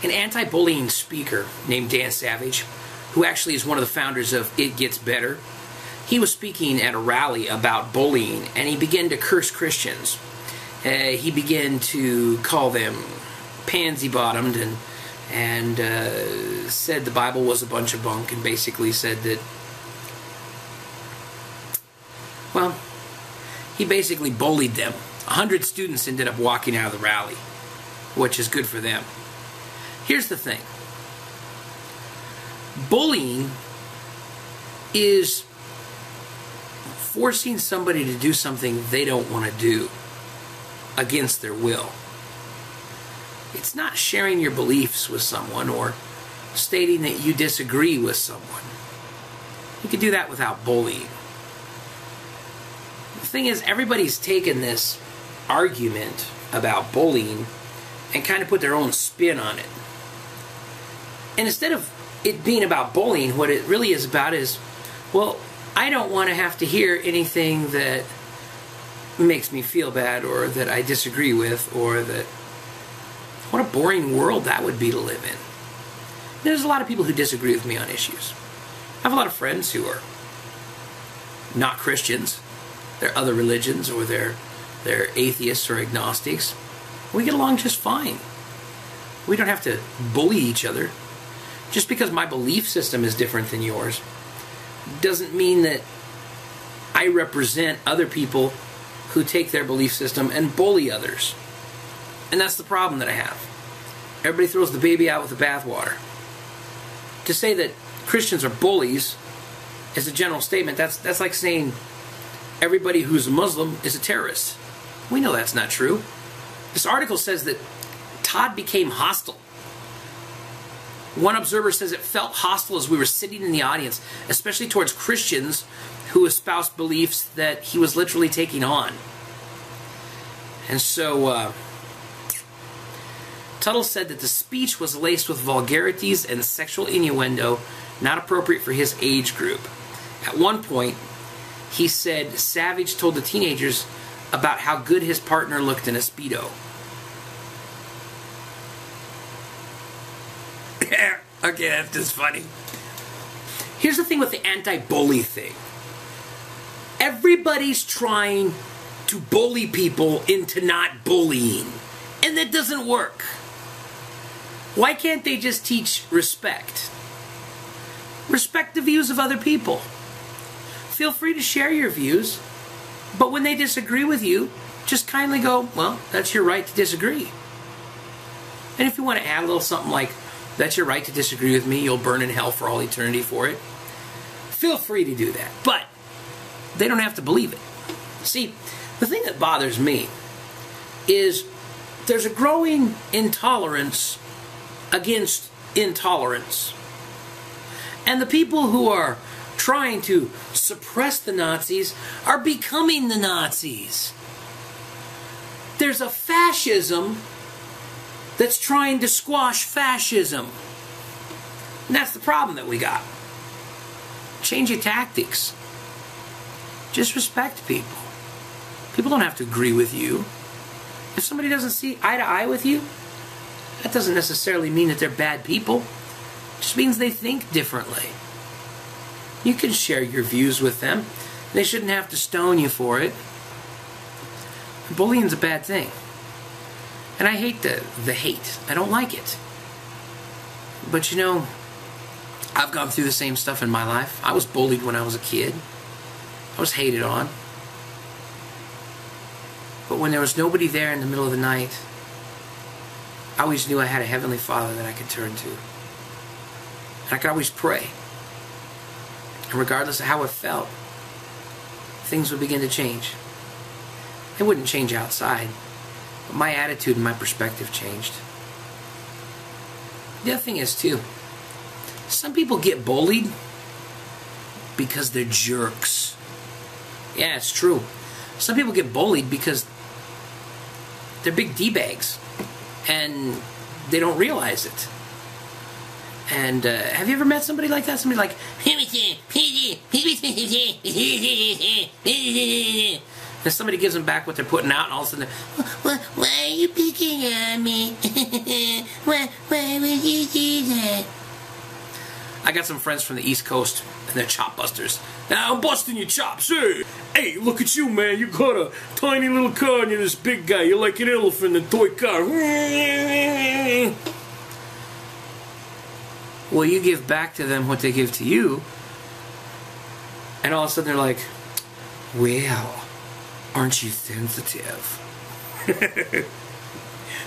an anti-bullying speaker named Dan Savage, who actually is one of the founders of It Gets Better. He was speaking at a rally about bullying, and he began to curse Christians. He began to call them pansy-bottomed and said the Bible was a bunch of bunk, and basically said that, well, he basically bullied them. 100 students ended up walking out of the rally, which is good for them. Here's the thing. Bullying is forcing somebody to do something they don't want to do against their will. It's not sharing your beliefs with someone or stating that you disagree with someone. You can do that without bullying. The thing is, everybody's taken this argument about bullying and kind of put their own spin on it. And instead of it being about bullying, what it really is about is, well, I don't want to have to hear anything that makes me feel bad or that I disagree with, or that... What a boring world that would be to live in. There's a lot of people who disagree with me on issues. I have a lot of friends who are not Christians. They're other religions, or they're atheists or agnostics. We get along just fine. We don't have to bully each other. Just because my belief system is different than yours doesn't mean that I represent other people who take their belief system and bully others. And that's the problem that I have. Everybody throws the baby out with the bathwater. To say that Christians are bullies is a general statement. That's like saying everybody who's a Muslim is a terrorist. We know that's not true. This article says that Todd became hostile. One observer says it felt hostile as we were sitting in the audience, especially towards Christians who espoused beliefs that he was literally taking on. And so, Tuttle said that the speech was laced with vulgarities and sexual innuendo not appropriate for his age group. At one point, he said Savage told the teenagers about how good his partner looked in a Speedo. Okay, that's just funny. Here's the thing with the anti-bully thing. Everybody's trying to bully people into not bullying, and that doesn't work. Why can't they just teach respect? Respect the views of other people. Feel free to share your views, but when they disagree with you, just kindly go, well, that's your right to disagree. And if you want to add a little something like, that's your right to disagree with me, you'll burn in hell for all eternity for it, feel free to do that. But they don't have to believe it. See, the thing that bothers me is there's a growing intolerance against intolerance. And the people who are trying to suppress the Nazis are becoming the Nazis. There's a fascism that's trying to squash fascism. And that's the problem that we got. Change your tactics. Just respect people. People don't have to agree with you. If somebody doesn't see eye to eye with you, that doesn't necessarily mean that they're bad people. It just means they think differently. You can share your views with them. They shouldn't have to stone you for it. Bullying's a bad thing. And I hate the hate. I don't like it. But you know, I've gone through the same stuff in my life. I was bullied when I was a kid. I was hated on. But when there was nobody there in the middle of the night, I always knew I had a Heavenly Father that I could turn to. And I could always pray. And regardless of how it felt, things would begin to change. They wouldn't change outside, but my attitude and my perspective changed. The other thing is, too, some people get bullied because they're jerks. Yeah, it's true. Some people get bullied because they're big D-bags, and they don't realize it. And have you ever met somebody like that? Somebody like, And somebody gives them back what they're putting out, and all of a sudden, why are you picking on me? why would you do that? I got some friends from the East Coast, and they're chop busters. Now I'm busting your chops, hey! Hey, look at you, man. You got a tiny little car, and you're this big guy. You're like an elephant in a toy car. Well, you give back to them what they give to you, and all of a sudden they're like, well, aren't you sensitive?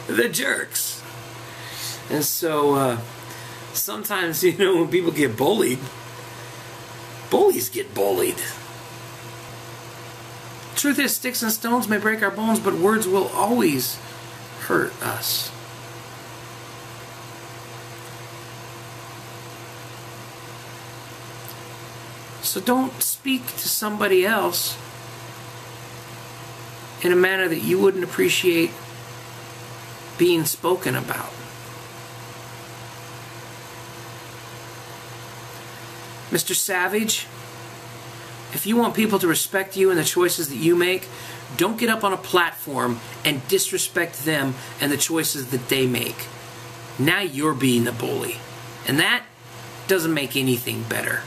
They're jerks. And so, sometimes, you know, when people get bullied, bullies get bullied. Truth is, sticks and stones may break our bones, but words will always hurt us. So don't speak to somebody else in a manner that you wouldn't appreciate being spoken about. Mr. Savage, if you want people to respect you and the choices that you make, don't get up on a platform and disrespect them and the choices that they make. Now you're being the bully. And that doesn't make anything better.